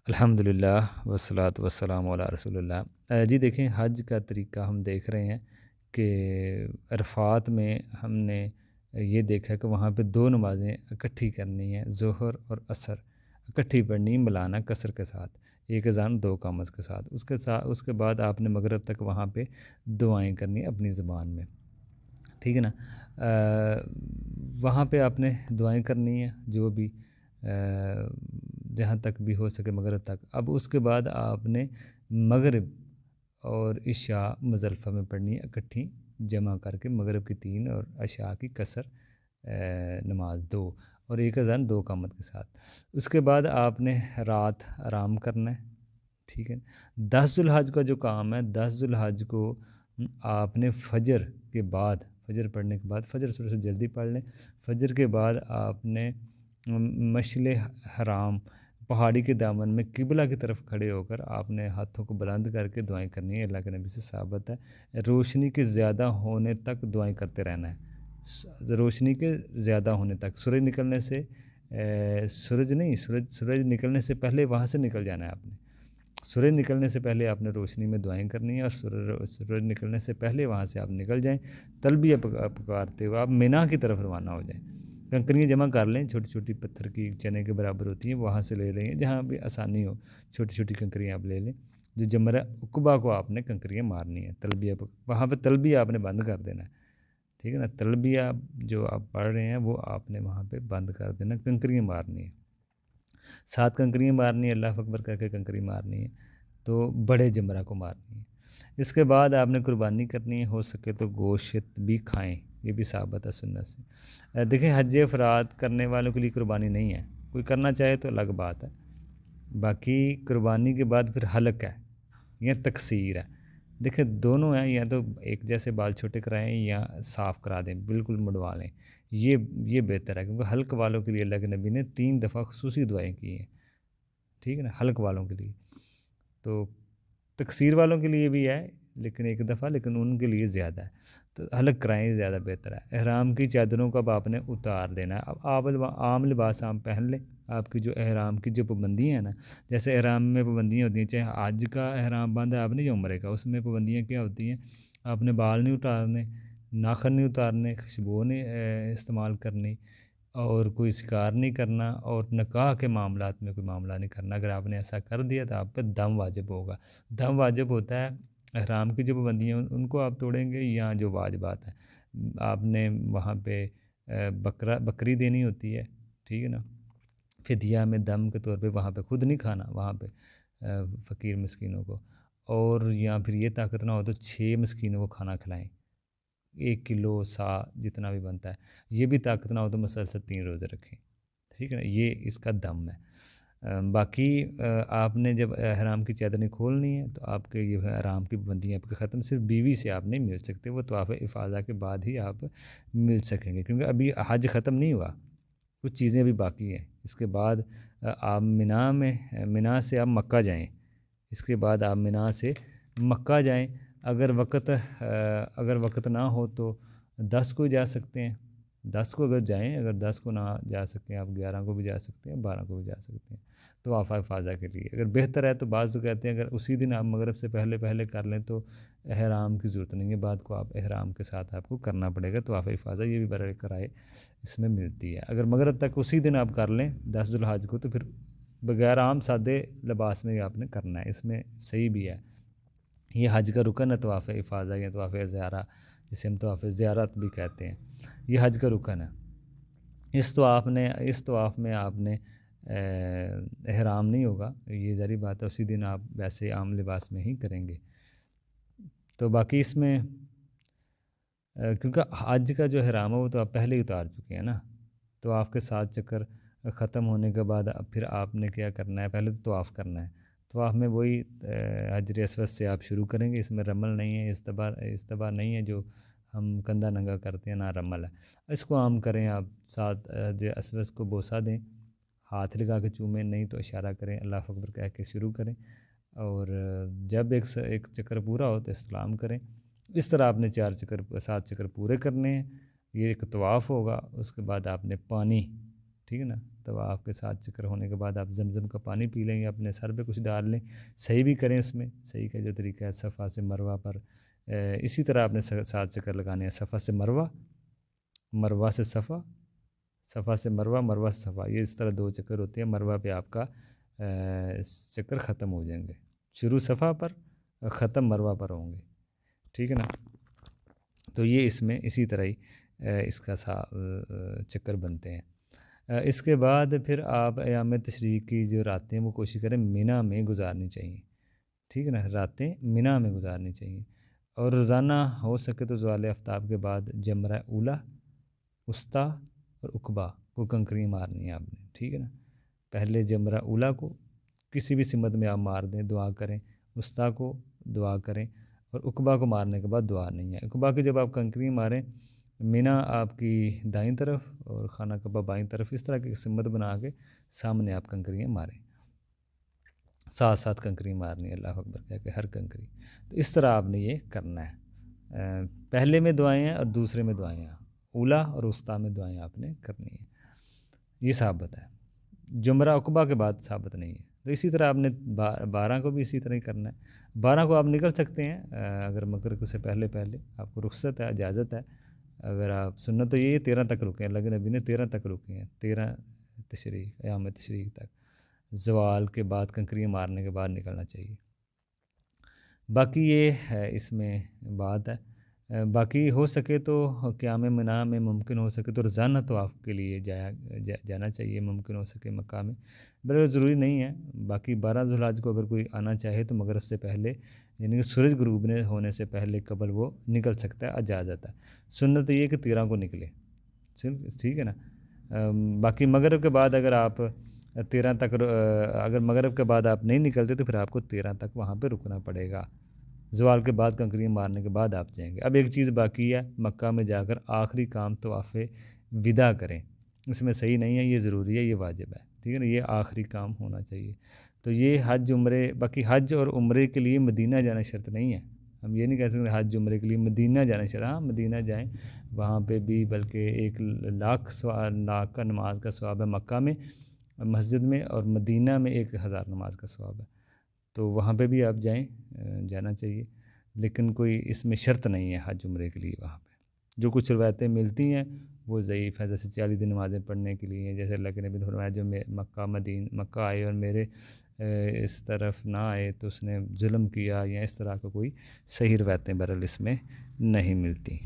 अल्हम्दुलिल्लाह वस्सलातु वस्सलामु अला रसूलिल्लाह। जी देखें, हज का तरीका हम देख रहे हैं कि अरफ़ात में हमने ये देखा कि वहाँ पे 2 नमाज़ें इकट्ठी करनी है, ज़ोहर और असर इकट्ठी पढ़नी मिलाना कसर के साथ, एक अज़ान 2 इक़ामत के साथ। उसके बाद आपने मगरिब तक वहाँ पे दुआएँ करनी है अपनी ज़ुबान में, ठीक है ना। वहाँ पे आपने दुआएँ करनी है जो भी जहाँ तक भी हो सके मगरिब तक। अब उसके बाद आपने मगरिब और इशा मुज़दलिफ़ा में पढ़नी है इकट्ठी जमा करके, मगरिब की 3 और इशा की कसर नमाज 2 और एक अज़ान 2 इक़ामत के साथ। उसके बाद आपने रात आराम करना है, ठीक है। 10 ज़ुल्हज का जो काम है, 10 ज़ुल्हज को आपने फ़जर के बाद, फ़जर पढ़ने के बाद, फ़जर थोड़ा सा जल्दी पढ़ लें। फ़जर के बाद आपने मशअल हराम पहाड़ी के दामन में किबला की तरफ खड़े होकर आपने हाथों को बुलंद करके दुआएं करनी है। अल्लाह के नबी से साबित है, रोशनी के ज़्यादा होने तक दुआएं करते रहना है। रोशनी के ज़्यादा होने तक, सूरज निकलने से सूरज निकलने से पहले वहाँ से निकल जाना है आपने। सूरज निकलने से पहले आपने रोशनी में दुआएं करनी है और सूरज निकलने से पहले वहाँ से आप निकल जाएं। तलबिया पुकारते हुए आप मिना की तरफ रवाना हो जाएं। कंकरियाँ जमा कर लें, छोटी छोटी पत्थर की चने के बराबर होती हैं, वहाँ से ले लें, जहाँ भी आसानी हो छोटी छोटी कंकरियाँ आप ले लें। जो जमरा उक़बा को आपने कंकरियाँ मारनी है, तलबिया वहाँ पर तलबिया आपने बंद कर देना है, ठीक है ना। तलबिया जो आप पढ़ रहे हैं वो आपने वहाँ पर बंद कर देना, कंकरियाँ मारनी है। 7 कंकरियाँ मारनी है, अल्लाह अकबर करके कंकरी मारनी है, तो बड़े जमरा को मारनी है। इसके बाद आपने कुर्बानी करनी है, हो सके तो गोश्त भी खाएं, ये भी साबित है सुन्नत से। देखें, हज अफराद करने वालों के लिए कुर्बानी नहीं है, कोई करना चाहे तो अलग बात है। बाकी कुर्बानी के बाद फिर हलक है या तकसीर है। देखिए दोनों हैं, या तो एक जैसे बाल छोटे कराएं या साफ़ करा दें, बिल्कुल मुड़वा लें, ये बेहतर है, क्योंकि हल्क वालों के लिए अल्लाह के नबी ने 3 दफ़ा खुसूसी दुआएं की हैं, ठीक है ना, हल्क वालों के लिए। तो तकसीर वालों के लिए भी है लेकिन 1 दफ़ा, लेकिन उनके लिए ज़्यादा है, तो हलक कराएँ ज़्यादा बेहतर है। एहराम की चादरों को अब आपने उतार देना है। अब आप आम लिबास आप पहन लें। आपकी जो एहराम की जो पाबंदियाँ हैं ना, जैसे एहराम में पाबंदियाँ होती हैं, चाहे हज का एहराम बांधा है आपने या उम्रे का, उसमें पाबंदियाँ क्या होती हैं, आपने बाल नहीं उतारने, नाखून नहीं उतारने, खुशबू नहीं इस्तेमाल करनी, और कोई शिकार नहीं करना, और निकाह के मामलात में कोई मामला नहीं करना। अगर आपने ऐसा कर दिया तो आप पे दम वाजिब होगा। दम वाजिब होता है, एहराम की जो पाबंदियाँ उनको आप तोड़ेंगे, या जो वाजिबात है आपने वहाँ पे बकरी देनी होती है, ठीक है ना। फिदिया में दम के तौर पे वहाँ पे खुद नहीं खाना, वहाँ पे फ़कीर मिस्कीनों को, और या फिर ये ताकत ना हो तो 6 मिस्कीनों को खाना खिलाएं, 1 किलो सा जितना भी बनता है। ये भी ताकत ना हो तो मुसलसल 3 रोज़े रखें, ठीक है ना, ये इसका दम है। बाकी आपने जब एहराम की चादरें खोलनी है तो आपके ये एहराम की पाबंदियाँ आपकी ख़त्म, सिर्फ बीवी से आप नहीं मिल सकते, वो तवाफ़ इफ़ाज़ा के बाद ही आप मिल सकेंगे, क्योंकि अभी हज ख़त्म नहीं हुआ, कुछ चीज़ें अभी बाकी हैं। इसके बाद आप मिना से आप मक्का जाएँ, इसके बाद आप मिना से मक्का जाएँ। अगर वक़्त ना हो तो 10 को जा सकते हैं, 10 को अगर जाएँ, अगर 10 को ना जा सकें आप 11 को भी जा सकते हैं, 12 को भी जा सकते हैं, तवाफ़ इफ़ाज़ा के लिए। अगर बेहतर है तो बाज़ तो कहते हैं अगर उसी दिन आप मगरिब से पहले पहले कर लें तो एहराम की ज़रूरत नहीं है, बाद को आप एहराम के साथ आपको करना पड़ेगा तवाफ़ इफ़ाज़ा, ये भी बड़े किराए इसमें मिलती है। अगर मगरिब तक उसी दिन आप कर लें 10 ज़ुल्हज को, तो फिर बग़ैर आम सादे लिबास में ही आपने करना है, इसमें सही भी है। ये हज का रुकन है तवाफ़ इफ़ाज़ा या तवाफ़ ज़ियारा, जिसे हम तवाफ़ ज़ियारत भी कहते हैं, ये हज का रुकन है। इस तवाफ़ में आपने एहराम नहीं होगा, ये ज़ाहिर बात है, उसी दिन आप वैसे आम लिबास में ही करेंगे। तो बाकी इसमें क्योंकि हज का जो एहराम है वो तो आप पहले ही उतार चुके हैं ना, तो आपके 7 चक्कर ख़त्म होने के बाद अब फिर आपने क्या करना है, पहले तो तवाफ़ करना है। तवाफ़ में वही हजर अस्वद से आप शुरू करेंगे, इसमें रमल नहीं है, इस्तबा नहीं है जो हम कंधा नंगा करते हैं, ना रमल है। इसको आम करें आप, 7 हजर अस्वद को बोसा दें, हाथ लगा के चूमें, नहीं तो इशारा करें, अल्लाह अकबर कह के शुरू करें, और जब एक चक्कर पूरा हो तो इस्लाम करें। इस तरह आपने 7 चक्कर पूरे करने हैं। ये एक तवाफ़ होगा। उसके बाद आपने पानी, ठीक है ना, तवाफ़ के 7 चक्कर होने के बाद आप ज़मज़म का पानी पी लें या अपने सर पे कुछ डाल लें। सही भी करें इसमें, सही का जो तरीका है सफ़ा से मरवा पर इसी तरह आपने 7 चक्कर लगाने हैं। सफ़ा से मरवा, मरवा से सफ़ा, सफ़ा से मरवा, मरवा से सफ़ा, ये इस तरह 2 चक्कर होते हैं। मरवा पे आपका चक्कर ख़त्म हो जाएंगे। शुरू सफ़ा पर, ख़त्म मरवा पर होंगे, ठीक है ना। तो ये इसमें इसी तरह ही इसका चक्कर बनते हैं। इसके बाद फिर आप अयाम तशरीक़ की जो रातें वो कोशिश करें मिना में गुजारनी चाहिए, ठीक है ना। रातें मिना में गुजारनी चाहिए और रोज़ाना हो सके तो ज़वाल आफ्ताब के बाद जमरा उला, उस्ता और उकबा को कंकरियाँ मारनी है आपने, ठीक है ना। पहले जमरा उला को किसी भी सिमत में आप मार दें, दुआ करें। उस्ता को दुआ करें और उकबा को मारने के बाद दुआ नहीं है। उकबा की जब आप कंकरी मारें, मिना आपकी दाईं तरफ और खाना कबा बाईं तरफ, इस तरह की सिमत बना के सामने आप कंकरियाँ मारें। 7 कंकरी मारनी है, अल्लाह अकबर कह के हर कंकरी। तो इस तरह आपने ये करना है। पहले में दुआएं हैं और दूसरे में दुआएं हैं, उला और उस्ता में दुआएं आपने करनी है। ये साबित है। जुमरा उकबा के बाद साबित नहीं है। तो इसी तरह आपने 12 को भी इसी तरह ही करना है। 12 को आप निकल सकते हैं अगर मगरिब से पहले पहले आपको रुख्सत है, इजाज़त है। अगर आप सुन्नत तो ये 13 तक रुके हैं, लेकिन नबी ने 13 तक रुके हैं, 13 तशरीक़ अयाम तशरीक़ तक। ज़वाल के बाद कंकरियाँ मारने के बाद निकलना चाहिए। बाकी ये है इसमें बात है। बाकी हो सके तो क़याम मिना में मुमकिन हो सके तो रोज़ाना तो आपके लिए जाना चाहिए, मुमकिन हो सके मक्का में, बल्कि ज़रूरी नहीं है। बाकी 12 ज़ुल्हिज्जा को अगर कोई आना चाहे तो मगरिब से पहले, यानी कि सूरज गरूबने होने से पहले कबल वो निकल सकता है, इजाज़त है। सुन्नत ये है कि 13 को निकले, ठीक है ना। बाकी मगरिब के बाद अगर आप 13 तक अगर मगरिब के बाद आप नहीं निकलते तो फिर आपको 13 तक वहाँ पे रुकना पड़ेगा। ज़वाल के बाद कंकरियाँ मारने के बाद आप जाएंगे। अब एक चीज़ बाकी है, मक्का में जाकर आखिरी काम तवाफ़ विदा करें। इसमें सही नहीं है, ये ज़रूरी है, ये वाजिब है, ठीक है ना। ये आखिरी काम होना चाहिए। तो ये हज उम्रे, बाकी हज और उम्रे के लिए मदीना जाना शर्त नहीं है। हम ये नहीं कह सकते हज उम्रे के लिए मदीना जाना शर्त, हाँ मदीना जाएँ, वहाँ पे भी बल्कि 1 लाख का नमाज का सवाब है मक्का में मस्जिद में, और मदीना में 1000 नमाज का सवाब है। तो वहाँ पे भी आप जाएँ, जाना चाहिए, लेकिन कोई इसमें शर्त नहीं है हज उम्रे के लिए। वहाँ पे जो कुछ रवायतें मिलती हैं वो ज़ईफ़ है, जैसे 40 दिन नमाज़ें पढ़ने के लिए, जैसे अल्लाह के नबी ने फरमाया जो मक्का आए और मेरे इस तरफ ना आए तो उसने जुल्म किया, या इस तरह का कोई सही रवायतें बहरहाल इसमें नहीं मिलती।